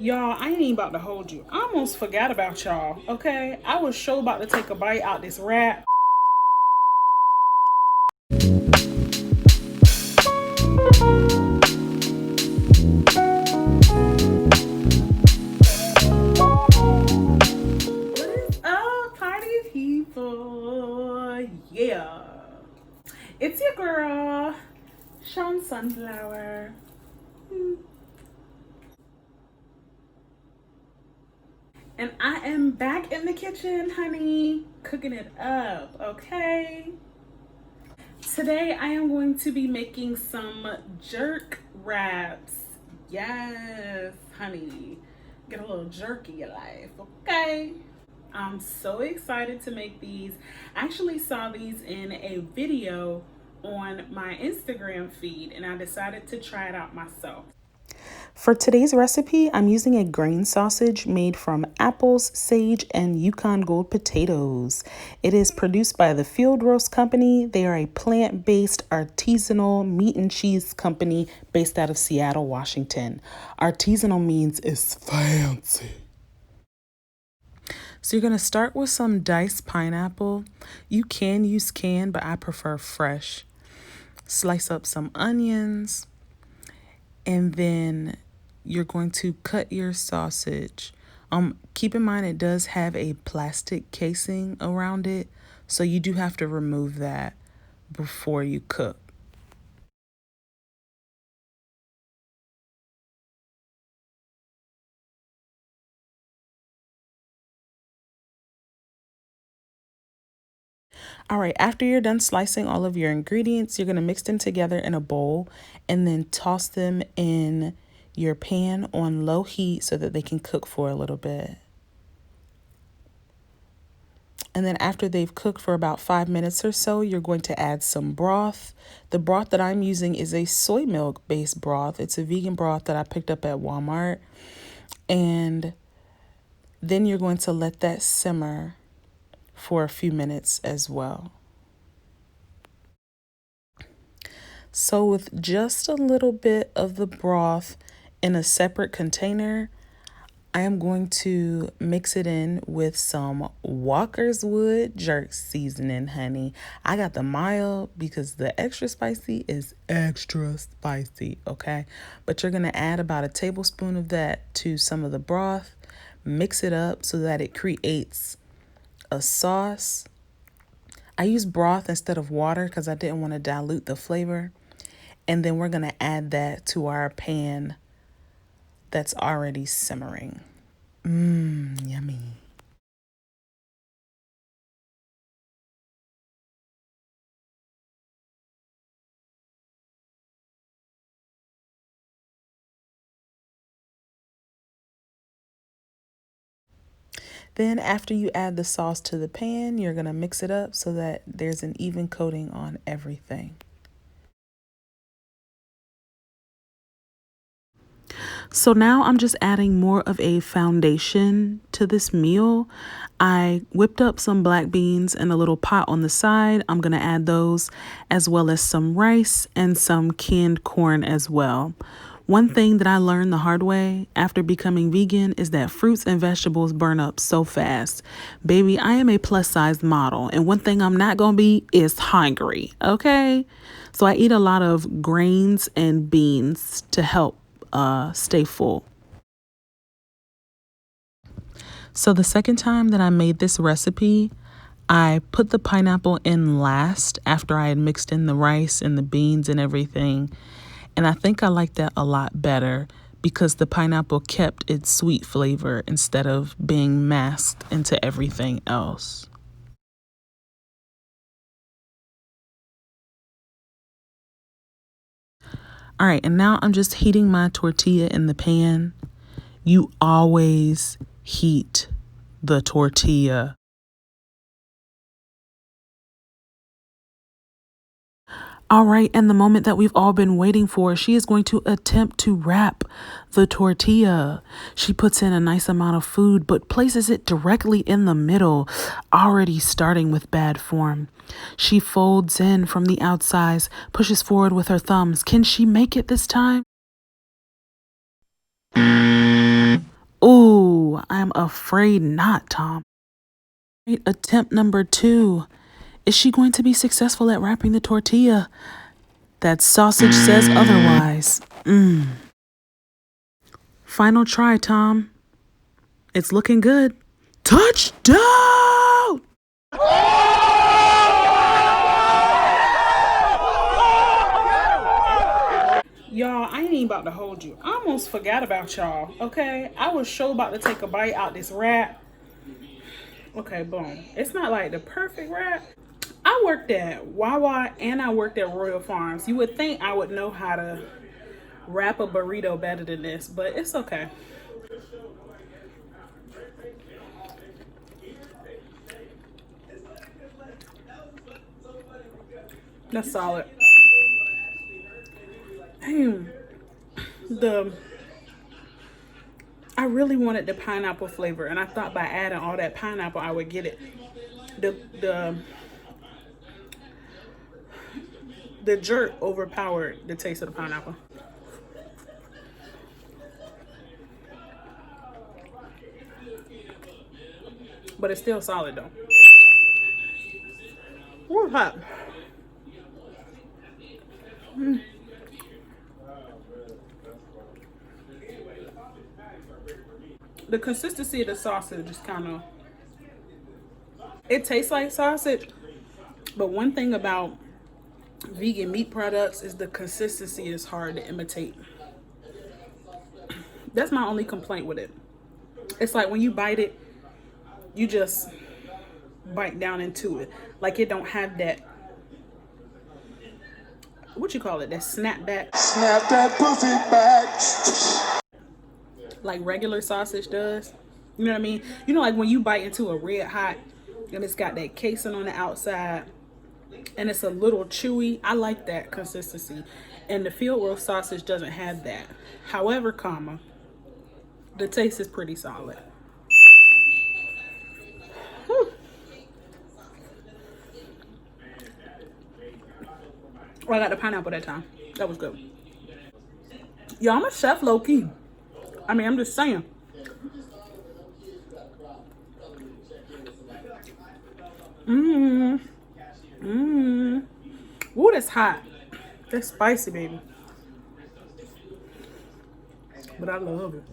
Y'all, I ain't even about to hold you. I almost forgot about y'all, okay? I was sure about to take a bite out this wrap. What is up, party people? Yeah. It's your girl, Sean Sunflower. And I am back in the kitchen, honey, cooking it up, okay? Today I am going to be making some jerk wraps. Yes, honey. Get a little jerk in your life, okay? I'm so excited to make these. I actually saw these in a video on my Instagram feed and I decided to try it out myself. For today's recipe, I'm using a grain sausage made from apples, sage, and Yukon Gold potatoes. It is produced by the Field Roast Company. They are a plant-based artisanal meat and cheese company based out of Seattle, Washington. Artisanal means it's fancy. So you're going to start with some diced pineapple. You can use canned, but I prefer fresh. Slice up some onions, and then you're going to cut your sausage. Keep in mind it does have a plastic casing around it, so you do have to remove that before you cook. All right, after you're done slicing all of your ingredients, you're going to mix them together in a bowl and then toss them in your pan on low heat so that they can cook for a little bit. And then after they've cooked for about 5 minutes or so, you're going to add some broth. The broth that I'm using is a soy milk based broth. It's a vegan broth that I picked up at Walmart. And then you're going to let that simmer for a few minutes as well. So with just a little bit of the broth in a separate container, I am going to mix it in with some Walker's Wood jerk seasoning, honey. I got the mild because the extra spicy is extra spicy, okay? But you're going to add about a tablespoon of that to some of the broth. Mix it up so that it creates a sauce. I use broth instead of water because I didn't want to dilute the flavor. And then we're going to add that to our pan that's already simmering. Yummy. Then after you add the sauce to the pan, you're going to mix it up so that there's an even coating on everything. So now I'm just adding more of a foundation to this meal. I whipped up some black beans in a little pot on the side. I'm going to add those as well as some rice and some canned corn as well. One thing that I learned the hard way after becoming vegan is that fruits and vegetables burn up so fast. Baby, I am a plus size model, and one thing I'm not going to be is hungry, okay? So I eat a lot of grains and beans to help stay full. So the second time that I made this recipe, I put the pineapple in last after I had mixed in the rice and the beans and everything. And I think I like that a lot better because the pineapple kept its sweet flavor instead of being masked into everything else. All right, and now I'm just heating my tortilla in the pan. You always heat the tortilla. All right, and the moment that we've all been waiting for, she is going to attempt to wrap the tortilla. She puts in a nice amount of food, but places it directly in the middle, already starting with bad form. She folds in from the outsides, pushes forward with her thumbs. Can she make it this time? I'm afraid not, Tom. Attempt number 2. Is she going to be successful at wrapping the tortilla? That sausage says otherwise. Final try, Tom. It's looking good. Touchdown! Y'all, I ain't even about to hold you. I almost forgot about y'all, okay? I was sure about to take a bite out this wrap. Okay, boom. It's not like the perfect wrap. I worked at Wawa and I worked at Royal Farms. You would think I would know how to wrap a burrito better than this, but it's okay. That's solid. Damn. I really wanted the pineapple flavor, and I thought by adding all that pineapple I would get it. The jerk overpowered the taste of the pineapple. But it's still solid though. Ooh, hot. The consistency of the sausage is kind of, it tastes like sausage, but one thing about vegan meat products is the consistency is hard to imitate. That's my only complaint with it. It's like when you bite it, you just bite down into it. Like it don't have that, what you call it, that snap back. Snap that pussy back. Like regular sausage does. You know what I mean? You know, like when you bite into a red hot and it's got that casing on the outside and it's a little chewy. I like that consistency. And the field roast sausage doesn't have that. However, the taste is pretty solid. Whew. Oh, I got the pineapple that time. That was good. Yo, I'm a chef low key. I mean, I'm just saying. Ooh, that's hot. That's spicy, baby. But I love it.